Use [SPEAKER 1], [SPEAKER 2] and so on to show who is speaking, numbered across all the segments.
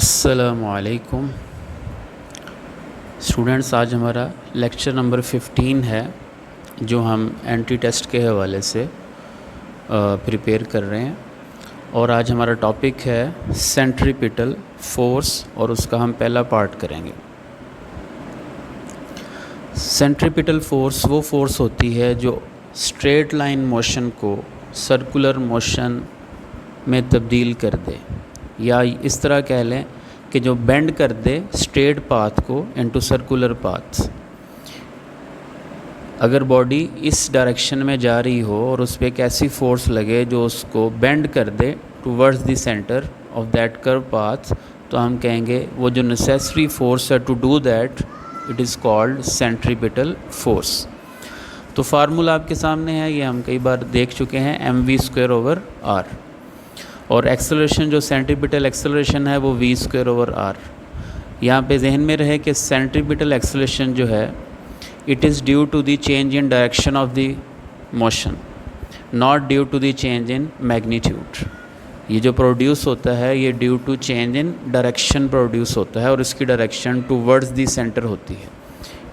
[SPEAKER 1] अस्सलामुअलैकुम स्टूडेंट्स, आज हमारा लेक्चर नंबर 15 है जो हम एंटी टेस्ट के हवाले से प्रिपेयर कर रहे हैं। और आज हमारा टॉपिक है सेंट्रीपिटल फोर्स और उसका हम पहला पार्ट करेंगे। सेंट्रीपिटल फोर्स वो फोर्स होती है जो स्ट्रेट लाइन मोशन को सर्कुलर मोशन में तब्दील कर दे, या इस तरह कह लें कि जो बेंड कर दे स्ट्रेट पाथ को इनटू सर्कुलर पाथ। अगर बॉडी इस डायरेक्शन में जा रही हो और उस पर एक ऐसी फोर्स लगे जो उसको बेंड कर दे towards the center of that curve path, तो हम कहेंगे वो जो नेसेसरी फोर्स है to do that, it is called centripetal force. तो फार्मूला आपके सामने है, ये हम कई बार देख चुके हैं, mv²/r। और एक्सेलरेशन जो सेंट्रीपिटल एक्सेलरेशन है वो v²/r। यहाँ पे जहन में रहे कि सेंट्रीपिटल एक्सेलरेशन जो है it is due to the change in direction of the motion, not due to the change in magnitude. ये जो प्रोड्यूस होता है ये due to change in direction produce होता है, और इसकी डायरेक्शन टूवर्ड्स द सेंटर होती है।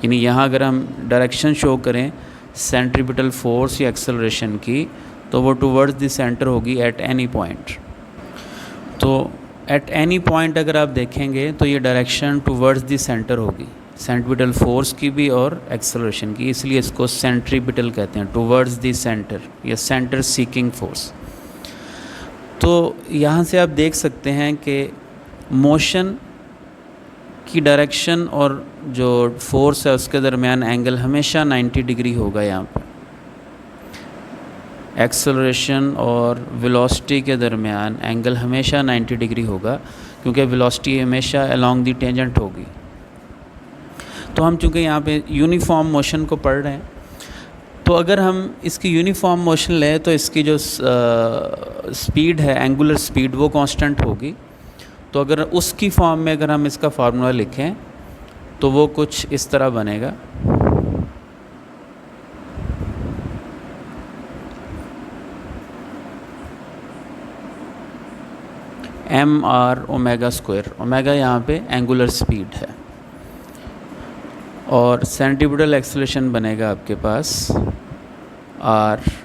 [SPEAKER 1] यानी यहाँ अगर हम डायरेक्शन शो करें सेंट्रीपिटल फोर्स या एक्सेलरेशन की, तो वो टूवर्ड्स द सेंटर होगी एट एनी पॉइंट। तो एट एनी पॉइंट अगर आप देखेंगे तो ये डायरेक्शन टूवर्ड्स द सेंटर होगी, सेंट्रीपिटल फोर्स की भी और एक्सेलरेशन की, इसलिए इसको सेंट्रीपिटल कहते हैं, टूवर्ड्स द सेंटर या सेंटर सीकिंग फोर्स। तो यहाँ से आप देख सकते हैं कि मोशन की डायरेक्शन और जो फोर्स है उसके दरमियान एंगल हमेशा 90 डिग्री होगा। यहाँ पर एक्सेलरेशन और वेलोसिटी के दरमियान एंगल हमेशा 90 डिग्री होगा, क्योंकि वेलोसिटी हमेशा अलोंग दी टेंजेंट होगी। तो हम चूँकि यहाँ पे यूनिफॉर्म मोशन को पढ़ रहे हैं, तो अगर हम इसकी यूनिफॉर्म मोशन लें तो इसकी जो स्पीड है, एंगुलर स्पीड, वो कांस्टेंट होगी। तो अगर उसकी फॉर्म में अगर हम इसका फार्मूला लिखें तो वो कुछ इस तरह बनेगा, mr²। ओमेगा यहाँ पे एंगुलर स्पीड है, और सेंट्रीपिटल एक्सेलरेशन बनेगा आपके पास r⍵²।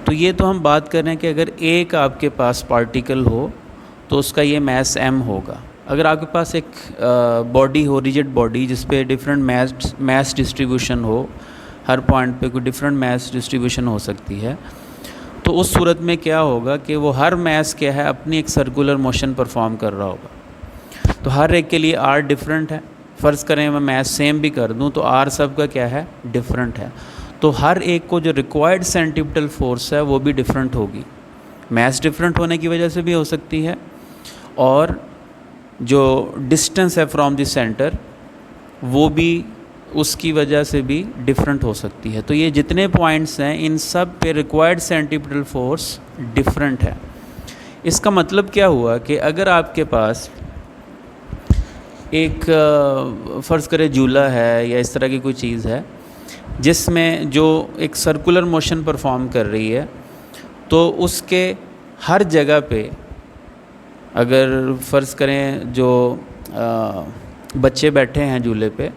[SPEAKER 1] तो ये तो हम बात कर रहे हैं कि अगर एक आपके पास पार्टिकल हो तो उसका ये मैस m होगा। अगर आपके पास एक बॉडी हो, रिजिड बॉडी, जिस पे डिफरेंट मैस डिस्ट्रीब्यूशन हो, हर पॉइंट पे कोई डिफरेंट मैस डिस्ट्रीब्यूशन हो सकती है, तो उस सूरत में क्या होगा कि वो हर मैस क्या है अपनी एक सर्कुलर मोशन परफॉर्म कर रहा होगा। तो हर एक के लिए r डिफरेंट है। फ़र्ज़ करें मैं मैस सेम भी कर दूं तो r सब का क्या है, डिफरेंट है। तो हर एक को जो रिक्वायर्ड सेंट्रीपिटल फोर्स है वो भी डिफरेंट होगी। मैस डिफरेंट होने की वजह से भी हो सकती है, और जो डिस्टेंस है फ्रॉम द सेंटर वो भी उसकी वजह से भी डिफरेंट हो सकती है। तो ये जितने पॉइंट्स हैं इन सब पे रिक्वायर्ड सेंट्रीपिटल फोर्स डिफरेंट है। इसका मतलब क्या हुआ कि अगर आपके पास एक फ़र्ज़ करें झूला है या इस तरह की कोई चीज़ है जिसमें जो एक सर्कुलर मोशन परफॉर्म कर रही है, तो उसके हर जगह पे अगर फ़र्ज़ करें जो बच्चे बैठे हैं झूले पे,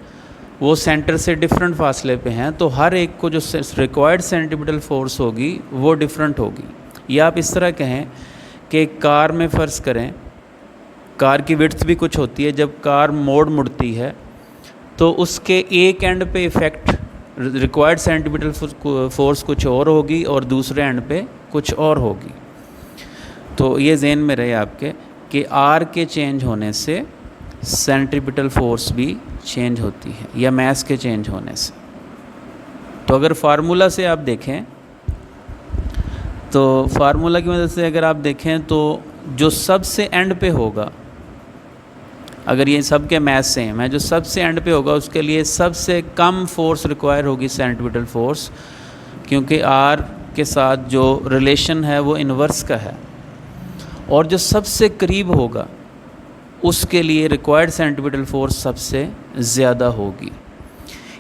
[SPEAKER 1] वो सेंटर से डिफरेंट फासले पे हैं, तो हर एक को जो रिक्वायर्ड सेंट्रीपिटल फोर्स होगी वो डिफरेंट होगी। या आप इस तरह कहें कि कार में फ़र्ज़ करें, कार की विड्थ भी कुछ होती है। जब कार मुड़ती है तो उसके एक एंड पे इफ़ेक्ट रिक्वायर्ड सेंट्रीपिटल फोर्स कुछ और होगी और दूसरे एंड पे कुछ और होगी। तो ये ज़हन में रहे आपके कि आर के चेंज होने से सेंट्रीपिटल फोर्स भी चेंज होती है, या मैस के चेंज होने से। तो अगर फार्मूला से आप देखें, तो फार्मूला की मदद से अगर आप देखें तो जो सबसे एंड पे होगा, अगर ये सब के मैस सेम है, जो सबसे एंड पे होगा उसके लिए सबसे कम फोर्स रिक्वायर होगी सेंट्रीपिटल फोर्स, क्योंकि आर के साथ जो रिलेशन है वो इन्वर्स का है। और जो सबसे करीब होगा उसके लिए रिक्वायर्ड सेंट्रीपिटल फोर्स सबसे ज़्यादा होगी।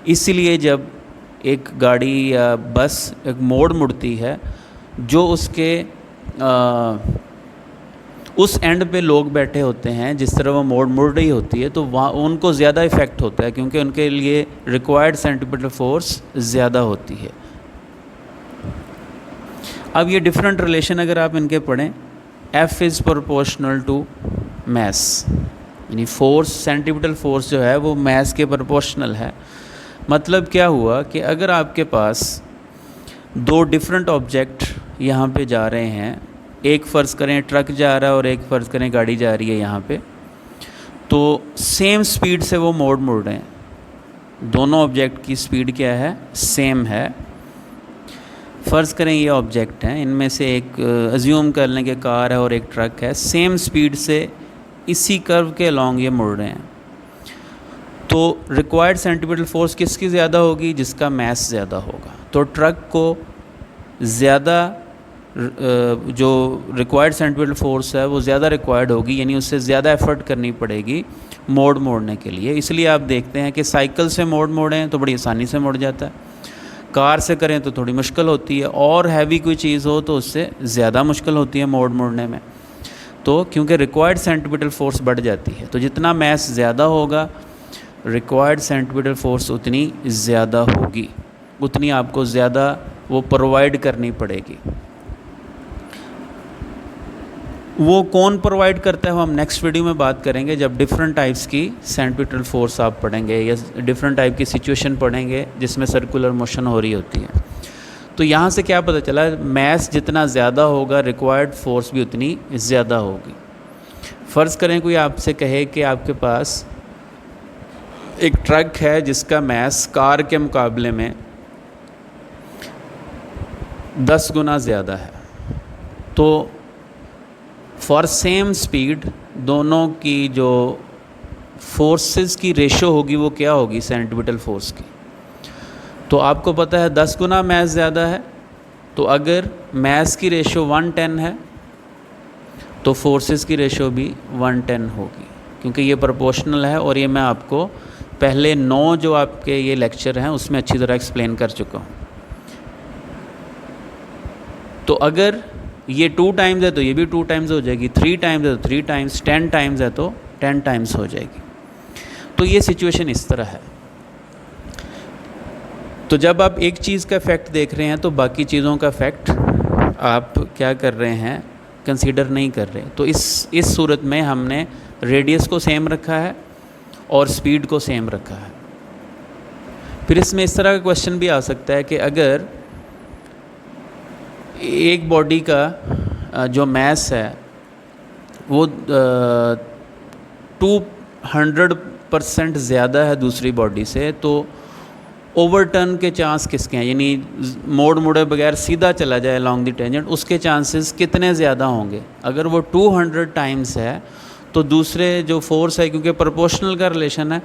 [SPEAKER 1] इसीलिए जब एक गाड़ी या बस एक मोड़ मुड़ती है जो उसके उस एंड पे लोग बैठे होते हैं, जिस तरह वो मोड़ मुड़ रही होती है, तो वहाँ उनको ज़्यादा इफ़ेक्ट होता है, क्योंकि उनके लिए रिक्वायर्ड सेंट्रीपिटल फोर्स ज़्यादा होती है। अब ये डिफरेंट रिलेशन अगर आप इनके पढ़ें, F is proportional to mass, यानी फोर्स, सेंट्रीपिटल फोर्स जो है वो मैस के प्रोपोर्शनल है। मतलब क्या हुआ कि अगर आपके पास दो डिफरेंट ऑब्जेक्ट यहाँ पे जा रहे हैं, एक फ़र्ज़ करें ट्रक जा रहा है और एक फ़र्ज़ करें गाड़ी जा रही है यहाँ पे, तो सेम स्पीड से वो मोड़ मुड़ रहे हैं, दोनों ऑब्जेक्ट की स्पीड क्या है, सेम है। फ़र्ज़ करें ये ऑब्जेक्ट हैं, इनमें से एक अज्यूम कर लें कि कार है और एक ट्रक है, सेम स्पीड से इसी कर्व के अलॉन्ग ये मुड़ रहे हैं। तो रिक्वायर्ड सेंट्रीपिटल फोर्स किसकी ज़्यादा होगी, जिसका मैस ज़्यादा होगा। तो ट्रक को ज़्यादा जो रिक्वायर्ड सेंट्रीपिटल फोर्स है वो ज़्यादा रिक्वायर्ड होगी, यानी उससे ज़्यादा एफर्ट करनी पड़ेगी मोड़ मोड़ने के लिए। इसलिए आप देखते हैं कि साइकिल से मोड़ मोड़ें तो बड़ी आसानी से मुड़ जाता है, कार से करें तो थोड़ी मुश्किल होती है, और हैवी कोई चीज़ हो तो उससे ज़्यादा मुश्किल होती है मोड़ मोड़ने में। तो क्योंकि रिक्वायर्ड सेंट्रीपिटल फोर्स बढ़ जाती है, तो जितना मैस ज़्यादा होगा रिक्वायर्ड सेंट्रीपिटल फोर्स उतनी ज़्यादा होगी, उतनी आपको ज़्यादा वो प्रोवाइड करनी पड़ेगी। वो कौन प्रोवाइड करता है वो हम नेक्स्ट वीडियो में बात करेंगे, जब डिफरेंट टाइप्स की सेंट्रीपिटल फोर्स आप पढ़ेंगे या डिफरेंट टाइप की सिचुएशन पढ़ेंगे जिसमें सर्कुलर मोशन हो रही होती है। तो यहाँ से क्या पता चला, मैस जितना ज़्यादा होगा रिक्वायर्ड फोर्स भी उतनी ज़्यादा होगी। फ़र्ज़ करें कोई आपसे कहे कि आपके पास एक ट्रक है जिसका मैस कार के मुकाबले में 10 गुना ज़्यादा है, तो फॉर सेम स्पीड दोनों की जो फोर्सेस की रेशो होगी वो क्या होगी, सेंट्रीपिटल फोर्स की। तो आपको पता है 10 गुना मैस ज़्यादा है, तो अगर मैस की रेशो 110 है तो फोर्सेस की रेशो भी 110 होगी, क्योंकि ये प्रोपोर्शनल है। और ये मैं आपको पहले 9 जो आपके ये लेक्चर हैं उसमें अच्छी तरह एक्सप्लेन कर चुका हूँ। तो अगर ये 2 टाइम्स है तो ये भी 2 टाइम्स हो जाएगी, 3 टाइम्स है तो 3 टाइम्स, 10 टाइम्स है तो 10 टाइम्स हो जाएगी। तो ये सिचुएशन इस तरह है। तो जब आप एक चीज़ का इफ़ेक्ट देख रहे हैं तो बाकी चीज़ों का इफ़ेक्ट आप क्या कर रहे हैं, कंसीडर नहीं कर रहे। तो इस सूरत में हमने रेडियस को सेम रखा है और स्पीड को सेम रखा है। फिर इसमें इस तरह का क्वेश्चन भी आ सकता है कि अगर एक बॉडी का जो मैस है वो 200% ज़्यादा है दूसरी बॉडी से, तो ओवरटर्न के चांस किसके हैं, यानी मोड़ मुड़े बगैर सीधा चला जाए लॉन्ग द टेंजेंट, उसके चांसेस कितने ज़्यादा होंगे। अगर वो 200 टाइम्स है तो दूसरे जो फोर्स है, क्योंकि प्रोपोर्शनल का रिलेशन है,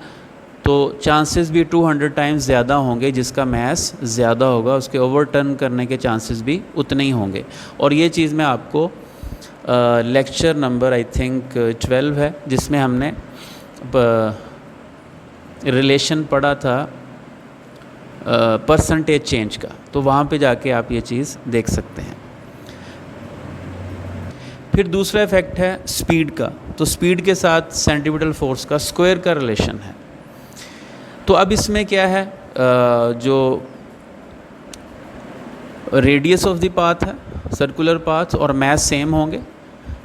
[SPEAKER 1] तो चांसेस भी 200 टाइम्स ज़्यादा होंगे, जिसका मैस ज़्यादा होगा उसके ओवरटर्न करने के चांसेस भी उतने ही होंगे। और ये चीज़ मैं आपको लेक्चर नंबर आई थिंक 12 है जिसमें हमने रिलेशन पढ़ा था परसेंटेज चेंज का, तो वहाँ पे जाके आप ये चीज़ देख सकते हैं। फिर दूसरा इफ़ेक्ट है स्पीड का। तो स्पीड के साथ सेंट्रीपिटल फोर्स का स्क्वायर का रिलेशन है। तो अब इसमें क्या है, जो रेडियस ऑफ द पाथ है, सर्कुलर पाथ और मैस सेम होंगे,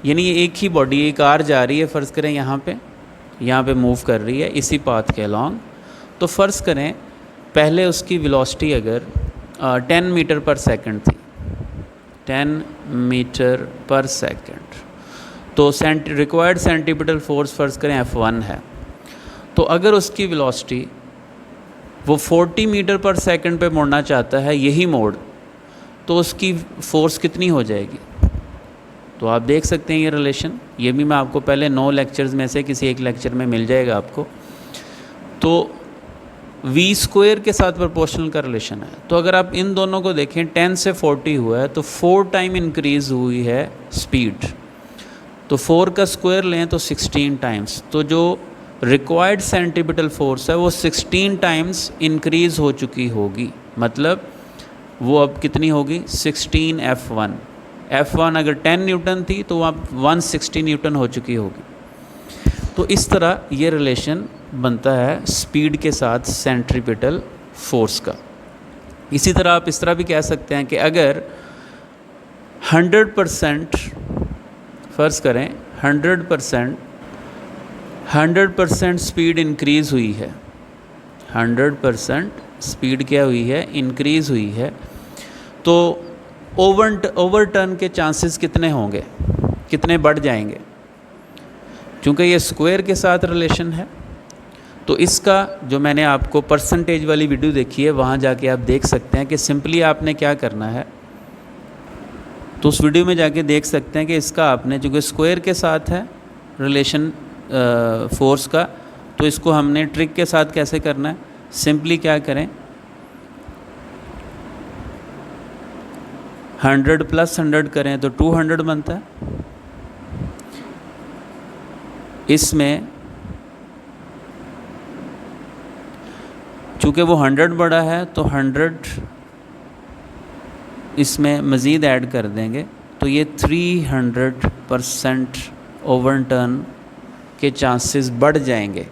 [SPEAKER 1] यानी ये एक ही बॉडी, एक कार जा रही है, फ़र्ज़ करें यहाँ पे मूव कर रही है इसी पाथ के अलॉन्ग। तो फ़र्ज़ करें पहले उसकी वेलोसिटी अगर 10 मीटर पर सेकंड थी, 10 मीटर पर सेकंड, तो रिक्वायर्ड सेंट्रीपिटल फोर्स फ़र्ज़ करें F1 है। तो अगर उसकी वेलोसिटी वो 40 मीटर पर सेकंड पे मुड़ना चाहता है, यही मोड़, तो उसकी फ़ोर्स कितनी हो जाएगी। तो आप देख सकते हैं ये रिलेशन, ये भी मैं आपको पहले 9 लेक्चर्स में से किसी एक लेक्चर में मिल जाएगा आपको। तो v स्क्वायर के साथ प्रोपोर्शनल का रिलेशन है। तो अगर आप इन दोनों को देखें, 10 से 40 हुआ है तो 4 टाइम इंक्रीज़ हुई है स्पीड। तो 4 का स्क्वायर लें तो 16 टाइम्स। तो जो रिक्वायर्ड सेंट्रीपिटल फोर्स है वो 16 टाइम्स इंक्रीज़ हो चुकी होगी। मतलब वो अब कितनी होगी 16F1। F1 अगर 10 न्यूटन थी तो अब 160 न्यूटन हो चुकी होगी। तो इस तरह ये रिलेशन बनता है स्पीड के साथ सेंट्रीपिटल फोर्स का। इसी तरह आप इस तरह भी कह सकते हैं कि अगर 100% फ़र्ज़ करें 100% स्पीड इंक्रीज़ हुई है, 100% स्पीड क्या हुई है, इंक्रीज़ हुई है, तो ओवरटर्न के चांसेस कितने होंगे, कितने बढ़ जाएंगे। चूँकि ये स्क्वायर के साथ रिलेशन है तो इसका जो मैंने आपको परसेंटेज वाली वीडियो देखी है वहाँ जाके आप देख सकते हैं कि सिंपली आपने क्या करना है। तो उस वीडियो में जाके देख सकते हैं कि इसका आपने, चूँकि स्क्वायर के साथ है रिलेशन फोर्स का, तो इसको हमने ट्रिक के साथ कैसे करना है। सिंपली क्या करें, 100 + 100 करें तो 200 बनता है। इसमें चूँकि वो 100 बड़ा है तो 100 इसमें मज़ीद ऐड कर देंगे तो ये 300% ओवरटर्न के चांसेस बढ़ जाएंगे।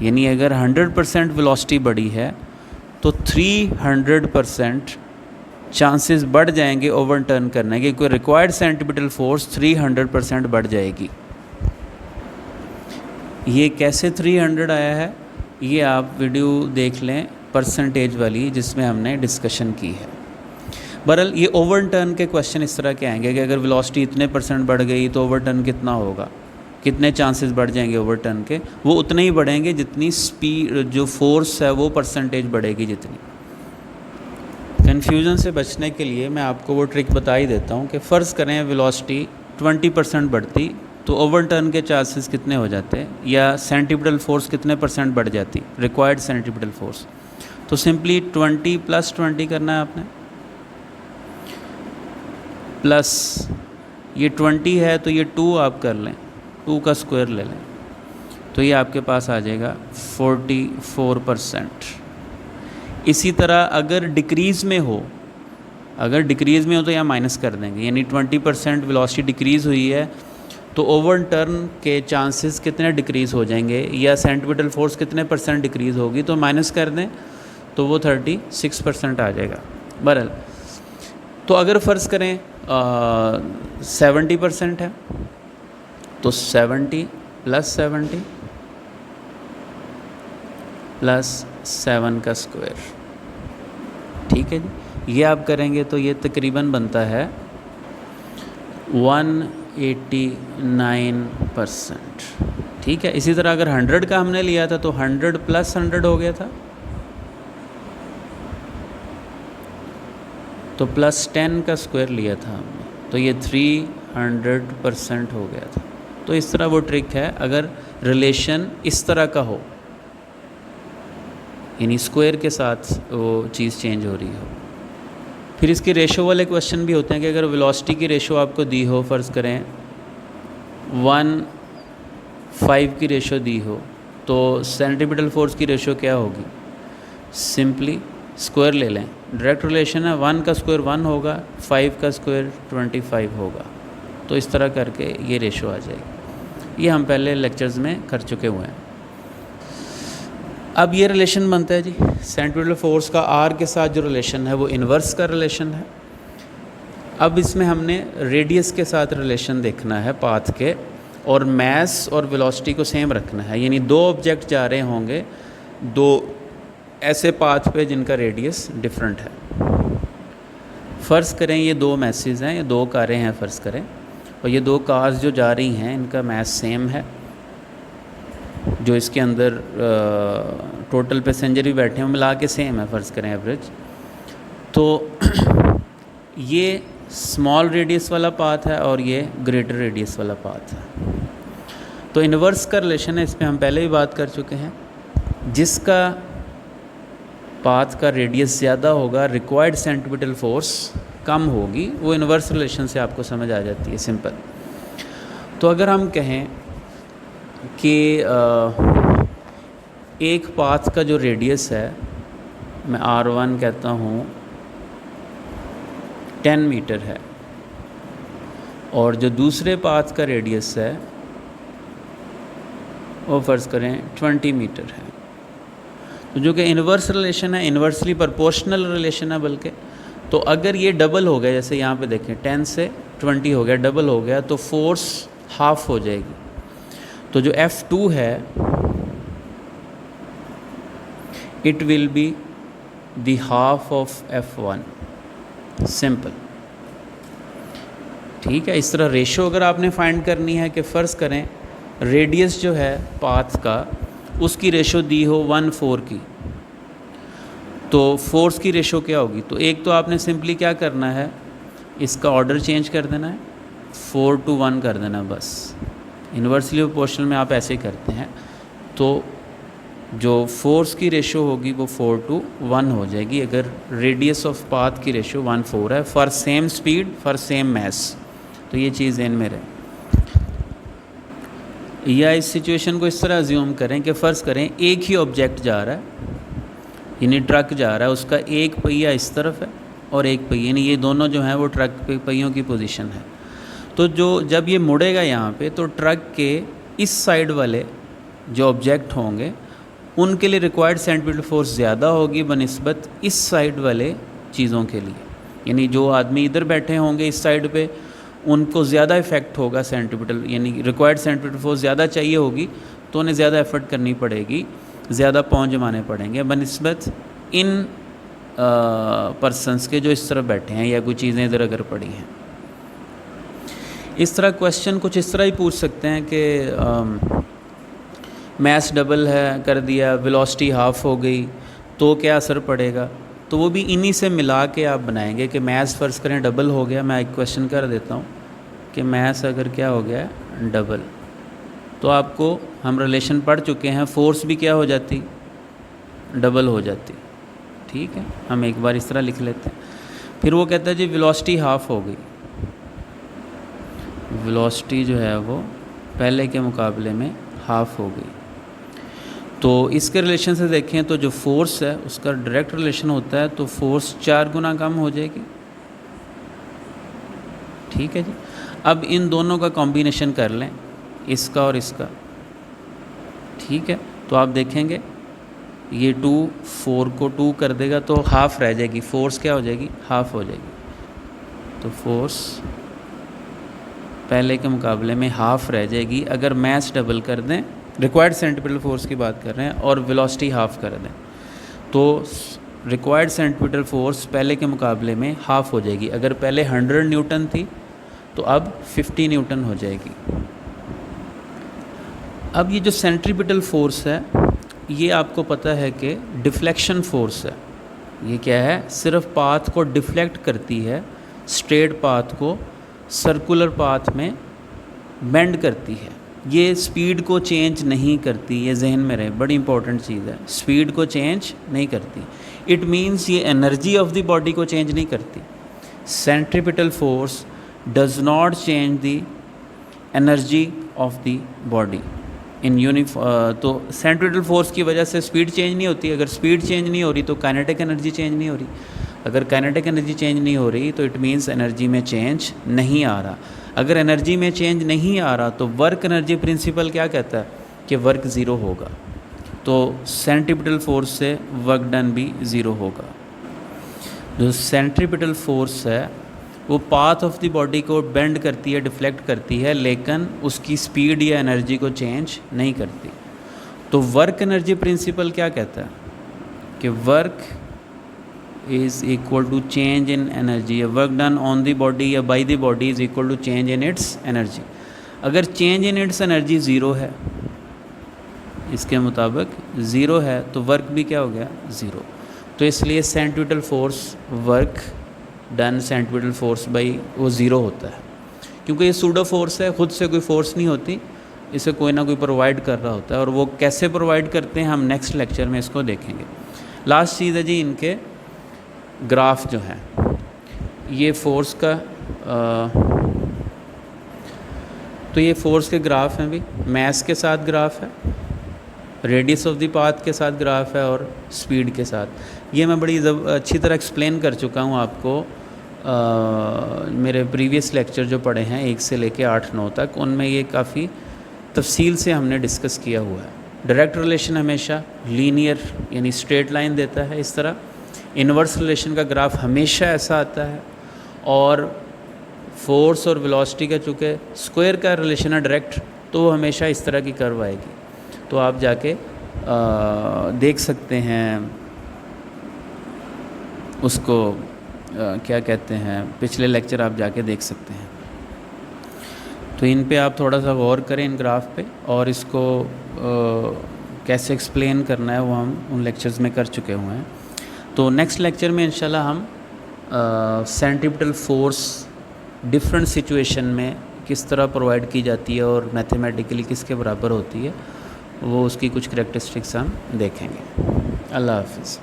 [SPEAKER 1] यानी अगर 100% वेलोसिटी बढ़ी है तो 300% चांसेस बढ़ जाएंगे ओवरटर्न करने के, क्योंकि रिक्वायर्ड सेंट्रीपिटल फोर्स 300% बढ़ जाएगी। ये कैसे 300 आया है ये आप वीडियो देख लें परसेंटेज वाली, जिसमें हमने डिस्कशन की है। बहरहाल ये ओवरटर्न के क्वेश्चन इस तरह के आएंगे कि अगर वेलोसिटी इतने % बढ़ गई तो ओवरटर्न कितना होगा, कितने चांसेस बढ़ जाएंगे ओवरटर्न के। वो उतने ही बढ़ेंगे जितनी स्पीड, जो फोर्स है वो परसेंटेज बढ़ेगी जितनी। कन्फ्यूज़न से बचने के लिए मैं आपको वो ट्रिक बता ही देता हूँ कि फ़र्ज़ करें वेलोसिटी 20% बढ़ती तो ओवरटर्न के चांसेस कितने हो जाते, या सेंट्रीपिटल फोर्स कितने % बढ़ जाती, रिक्वायर्ड सेंट्रीपिटल फोर्स। तो सिंपली 20 + 20 करना है आपने, प्लस ये 20 है तो ये 2 आप कर लें, 2 का स्क्वायर ले लें, तो ये आपके पास आ जाएगा 44%। इसी तरह अगर डिक्रीज़ में हो, तो यहाँ माइनस कर देंगे, यानी 20% वेलोसिटी डिक्रीज़ हुई है तो ओवरटर्न के चांसेस कितने डिक्रीज़ हो जाएंगे, या सेंट्रीपिटल फोर्स कितने % डिक्रीज़ होगी, तो माइनस कर दें तो वो 36% आ जाएगा। बहरहाल तो अगर फ़र्ज़ करें 70% है तो 70 + 70 + 7 का स्क्वायर, ठीक है जी। ये आप करेंगे तो ये तकरीबन बनता है 189%, ठीक है। इसी तरह अगर 100 का हमने लिया था तो 100 + 100 हो गया था, तो +10 का स्क्वायर लिया था हमने, तो ये 300% हो गया था। तो इस तरह वो ट्रिक है अगर रिलेशन इस तरह का हो, यानी स्क्वायर के साथ वो चीज़ चेंज हो रही हो। फिर इसके रेशो वाले क्वेश्चन भी होते हैं कि अगर वेलोसिटी की रेशो आपको दी हो, फ़र्ज़ करें 1:5 की रेशो दी हो, तो सेंट्रीपिटल फोर्स की रेशो क्या होगी। सिंपली स्क्वायर ले लें, डायरेक्ट रिलेशन है, 1 का स्क्वायर 1 होगा, 5 का स्क्वायर 25 होगा, तो इस तरह करके ये रेशो आ जाएगी। ये हम पहले लेक्चर्स में कर चुके हुए हैं। अब ये रिलेशन बनता है जी सेंट्रीपिटल फोर्स का आर के साथ जो रिलेशन है वो इन्वर्स का रिलेशन है। अब इसमें हमने रेडियस के साथ रिलेशन देखना है पाथ के, और मास और वेलोसिटी को सेम रखना है, यानी दो ऑब्जेक्ट जा रहे होंगे दो ऐसे पाथ पे जिनका रेडियस डिफरेंट है। फ़र्ज़ करें ये दो मैसेज हैं, ये दो कारें हैं फ़र्ज़ करें, और ये दो कार्स जो जा रही हैं इनका मास सेम है, जो इसके अंदर टोटल पैसेंजर भी बैठे हैं मिला के सेम है फ़र्ज़ करें एवरेज। तो ये स्मॉल रेडियस वाला पाथ है और ये ग्रेटर रेडियस वाला पाथ है। तो इन्वर्स का रिलेशन है, इस पर हम पहले भी बात कर चुके हैं। जिसका पाथ का रेडियस ज़्यादा होगा, रिक्वायर्ड सेंट्रीपिटल फोर्स कम होगी, वो इन्वर्स रिलेशन से आपको समझ आ जाती है, सिंपल। तो अगर हम कहें कि एक पाथ का जो रेडियस है, मैं R1 कहता हूँ 10 मीटर है और जो दूसरे पाथ का रेडियस है वो फ़र्ज़ करें 20 मीटर है। तो जो कि इन्वर्स रिलेशन है, इन्वर्सली प्रोपोर्शनल रिलेशन है बल्कि, तो अगर ये डबल हो गया, जैसे यहाँ पे देखें 10 से 20 हो गया, डबल हो गया, तो फोर्स हाफ हो जाएगी। तो जो F2 है it will be the half of F1, simple. ठीक है, इस तरह रेशो अगर आपने फाइंड करनी है कि फ़र्ज़ करें रेडियस जो है पाथ का उसकी रेशो दी हो 1/4 की, तो फोर्स की रेशो क्या होगी? तो एक तो आपने सिंपली क्या करना है, इसका ऑर्डर चेंज कर देना है, 4:1 कर देना बस। इन्वर्सली प्रोपोर्शनल में आप ऐसे ही करते हैं, तो जो फोर्स की रेशो होगी वो 4:1 हो जाएगी अगर रेडियस ऑफ पाथ की रेशो 1/4 है, for same speed for same mass. तो ये चीज़ इन में रहे। या इस सिचुएशन को इस तरह अज्यूम करें कि फ़र्ज़ करें एक ही ऑब्जेक्ट जा रहा है, यानी ट्रक जा रहा है, उसका एक पहिया इस तरफ है और एक पहिया, यानी ये दोनों जो हैं वो ट्रक पे पहियों की पोजीशन है। तो जब ये मुड़ेगा यहाँ पे, तो ट्रक के इस साइड वाले जो ऑब्जेक्ट होंगे उनके लिए रिक्वायर्ड सेंट्रीपिटल फोर्स ज़्यादा होगी बनिस्बत इस साइड वाले चीज़ों के लिए, यानी जो आदमी इधर बैठे होंगे इस साइड पे उनको ज़्यादा इफ़ेक्ट होगा सेंट्रीपिटल, यानी रिक्वायर्ड सेंट्रीपिटल फोर्स ज़्यादा चाहिए होगी, तो उन्हें ज़्यादा एफर्ट करनी पड़ेगी, ज़्यादा पाँव जमाने पड़ेंगे बनिस्बत इन पर्सनस के जो इस तरह बैठे हैं या कोई चीज़ें इधर अगर पड़ी हैं। इस तरह क्वेश्चन कुछ इस तरह ही पूछ सकते हैं कि मैस डबल है कर दिया, वेलोसिटी हाफ हो गई, तो क्या असर पड़ेगा? तो वो भी इन्हीं से मिला के आप बनाएंगे कि मैस फ़र्ज़ करें डबल हो गया। मैं एक क्वेश्चन कर देता हूँ कि मैस अगर क्या हो गया डबल, तो आपको हम रिलेशन पढ़ चुके हैं, फोर्स भी क्या हो जाती, डबल हो जाती। ठीक है, हम एक बार इस तरह लिख लेते हैं। फिर वो कहता है जी वेलोसिटी हाफ हो गई, वेलोसिटी जो है वो पहले के मुकाबले में हाफ हो गई। तो इसके रिलेशन से देखें तो जो फोर्स है उसका डायरेक्ट रिलेशन होता है, तो फोर्स 4 गुना कम हो जाएगी। ठीक है जी, अब इन दोनों का कॉम्बिनेशन कर लें, इसका और इसका। ठीक है, तो आप देखेंगे ये 2 4 को 2 कर देगा तो हाफ रह जाएगी, फोर्स क्या हो जाएगी, हाफ हो जाएगी। तो फोर्स पहले के मुकाबले में हाफ रह जाएगी अगर मैस डबल कर दें, रिक्वायर्ड सेंट्रीपिटल फोर्स की बात कर रहे हैं, और वेलोसिटी हाफ कर दें, तो रिक्वायर्ड सेंट्रीपिटल फोर्स पहले के मुकाबले में हाफ हो जाएगी। अगर पहले 100 न्यूटन थी तो अब 50 न्यूटन हो जाएगी। अब ये जो सेंट्रीपिटल फोर्स है ये आपको पता है कि डिफ्लेक्शन फोर्स है। ये क्या है, सिर्फ पाथ को डिफ्लेक्ट करती है, स्ट्रेट पाथ को सर्कुलर पाथ में बेंड करती है। ये स्पीड को चेंज नहीं करती, ये जहन में रहे, बड़ी इंपॉर्टेंट चीज़ है, स्पीड को चेंज नहीं करती। इट मीन्स ये एनर्जी ऑफ द बॉडी को चेंज नहीं करती। Centripetal force does not change the energy of the body in तो सेंट्रीपिटल फोर्स की वजह से स्पीड चेंज नहीं होती। अगर स्पीड चेंज नहीं हो रही तो काइनेटिक एनर्जी चेंज नहीं हो रही। अगर काइनेटिक एनर्जी चेंज नहीं हो रही तो इट मीन्स एनर्जी में चेंज नहीं आ रहा। अगर एनर्जी में चेंज नहीं आ रहा तो वर्क एनर्जी प्रिंसिपल क्या कहता है कि वर्क ज़ीरो होगा। तो सेंट्रीपिटल फोर्स से वर्क डन भी ज़ीरो होगा। जो सेंट्रीपिटल फोर्स है वो पाथ ऑफ द बॉडी को बेंड करती है, डिफ्लेक्ट करती है, लेकिन उसकी स्पीड या एनर्जी को चेंज नहीं करती। तो वर्क एनर्जी प्रिंसिपल क्या कहता है कि work is equal to change in energy, work done on the body या by the body is equal to change in its energy. अगर change in its energy zero है, इसके मुताबिक ज़ीरो है, तो वर्क भी क्या हो गया, ज़ीरो। तो इसलिए centripetal force work done centripetal force by वो ज़ीरो होता है, क्योंकि ये सूडो फोर्स है, ख़ुद से कोई फोर्स नहीं होती, इसे कोई ना कोई प्रोवाइड कर रहा होता है। और वो कैसे प्रोवाइड करते हैं हम नेक्स्ट लेक्चर में इसको देखेंगे। लास्ट चीज़ है जी इनके ग्राफ जो है, ये फोर्स का तो ये फोर्स के ग्राफ हैं भी, मैस के साथ ग्राफ है, रेडियस ऑफ द पाथ के साथ ग्राफ है और स्पीड के साथ। ये मैं बड़ी अच्छी तरह एक्सप्लेन कर चुका हूँ आपको मेरे प्रीवियस लेक्चर जो पढ़े हैं 1 से लेके 8-9 तक, उनमें ये काफ़ी तफसील से हमने डिस्कस किया हुआ है। डायरेक्ट रिलेशन हमेशा लीनियर यानी स्ट्रेट लाइन देता है इस तरह। इन्वर्स रिलेशन का ग्राफ हमेशा ऐसा आता है, और फोर्स और वेलोसिटी का चूँकि स्क्वायर का रिलेशन है डायरेक्ट, तो वो हमेशा इस तरह की कर्व आएगी। तो आप जाके देख सकते हैं उसको क्या कहते हैं, पिछले लेक्चर आप जाके देख सकते हैं। तो इन पे आप थोड़ा सा गौर करें इन ग्राफ पे, और इसको कैसे एक्सप्लेन करना है वो हम उन लेक्चर्स में कर चुके हुए हैं। तो नेक्स्ट लेक्चर में इंशाल्लाह हम सेंट्रीपिटल फोर्स डिफरेंट सिचुएशन में किस तरह प्रोवाइड की जाती है और मैथमेटिकली किसके बराबर होती है, वो उसकी कुछ करैक्टरिस्टिक्स हम देखेंगे। अल्लाह हाफ़िज़।